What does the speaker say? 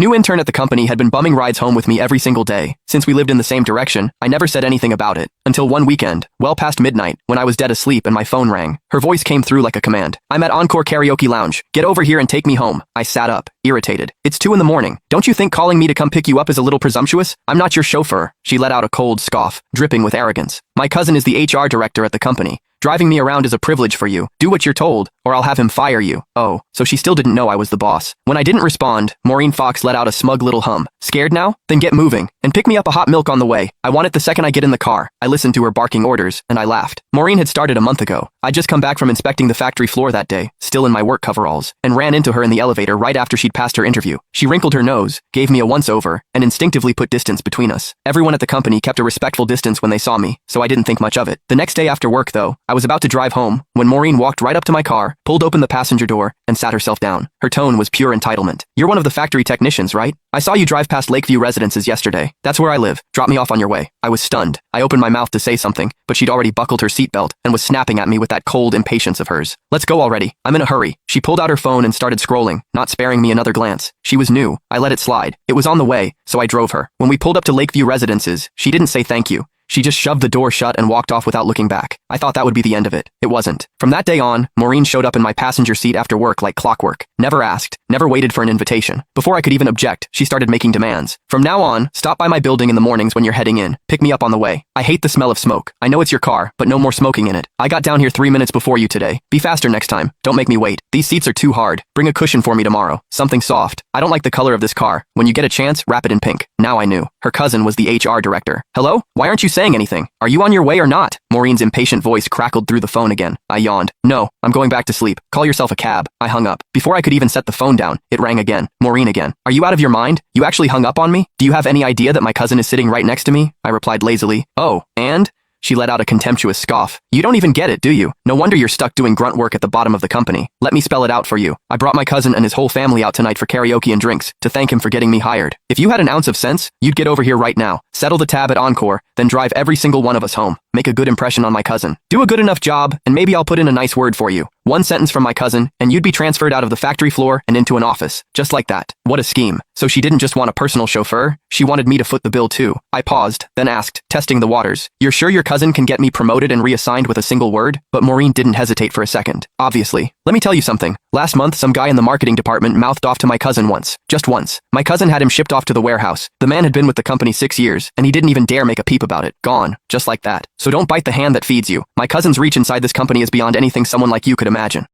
New intern at the company had been bumming rides home with me every single day. Since we lived in the same direction, I never said anything about it. Until one weekend, well past midnight, when I was dead asleep and my phone rang. Her voice came through like a command. "I'm at Encore Karaoke Lounge. Get over here and take me home." I sat up, irritated. "It's 2 in the morning. Don't you think calling me to come pick you up is a little presumptuous? I'm not your chauffeur." She let out a cold scoff, dripping with arrogance. "My cousin is the HR director at the company. Driving me around is a privilege for you. Do what you're told, or I'll have him fire you." Oh, so she still didn't know I was the boss. When I didn't respond, Maureen Fox let out a smug little hum. "Scared now? Then get moving, and pick me up a hot milk on the way. I want it the second I get in the car." I listened to her barking orders, and I laughed. Maureen had started a month ago. I'd just come back from inspecting the factory floor that day, still in my work coveralls, and ran into her in the elevator right after she'd passed her interview. She wrinkled her nose, gave me a once-over, and instinctively put distance between us. Everyone at the company kept a respectful distance when they saw me, so I didn't think much of it. The next day after work, though, I was about to drive home when Maureen walked right up to my car, pulled open the passenger door, and sat herself down. Her tone was pure entitlement. "You're one of the factory technicians, right? I saw you drive past Lakeview Residences yesterday. That's where I live. Drop me off on your way." I was stunned. I opened my mouth to say something, but she'd already buckled her seatbelt and was snapping at me with that cold impatience of hers. "Let's go already. I'm in a hurry." She pulled out her phone and started scrolling, not sparing me another glance. She was new. I let it slide. It was on the way, so I drove her. When we pulled up to Lakeview Residences, she didn't say thank you. She just shoved the door shut and walked off without looking back. I thought that would be the end of it. It wasn't. From that day on, Maureen showed up in my passenger seat after work like clockwork. Never asked, never waited for an invitation. Before I could even object, she started making demands. "From now on, stop by my building in the mornings when you're heading in. Pick me up on the way. I hate the smell of smoke. I know it's your car, but no more smoking in it. I got down here 3 minutes before you today. Be faster next time. Don't make me wait. These seats are too hard. Bring a cushion for me tomorrow. Something soft. I don't like the color of this car. When you get a chance, wrap it in pink." Now I knew. Her cousin was the HR director. "Hello? Why aren't you saying anything? Are you on your way or not?" Maureen's impatient voice crackled through the phone again. I yawned. "No, I'm going back to sleep. Call yourself a cab." I hung up. Before I could even set the phone down, it rang again. Maureen again. "Are you out of your mind? You actually hung up on me? Do you have any idea that my cousin is sitting right next to me?" I replied lazily. "Oh, and?" She let out a contemptuous scoff. "You don't even get it, do you? No wonder you're stuck doing grunt work at the bottom of the company. Let me spell it out for you. I brought my cousin and his whole family out tonight for karaoke and drinks, to thank him for getting me hired. If you had an ounce of sense, you'd get over here right now, settle the tab at Encore, then drive every single one of us home. Make a good impression on my cousin. Do a good enough job, and maybe I'll put in a nice word for you. One sentence from my cousin, and you'd be transferred out of the factory floor and into an office. Just like that." What a scheme. So she didn't just want a personal chauffeur, she wanted me to foot the bill too. I paused, then asked, testing the waters, "You're sure your cousin can get me promoted and reassigned with a single word?" But Maureen didn't hesitate for a second. "Obviously. Let me tell you something. Last month, some guy in the marketing department mouthed off to my cousin once. Just once. My cousin had him shipped off to the warehouse. The man had been with the company 6 years, and he didn't even dare make a peep about it. Gone. Just like that. So don't bite the hand that feeds you. My cousin's reach inside this company is beyond anything someone like you could imagine."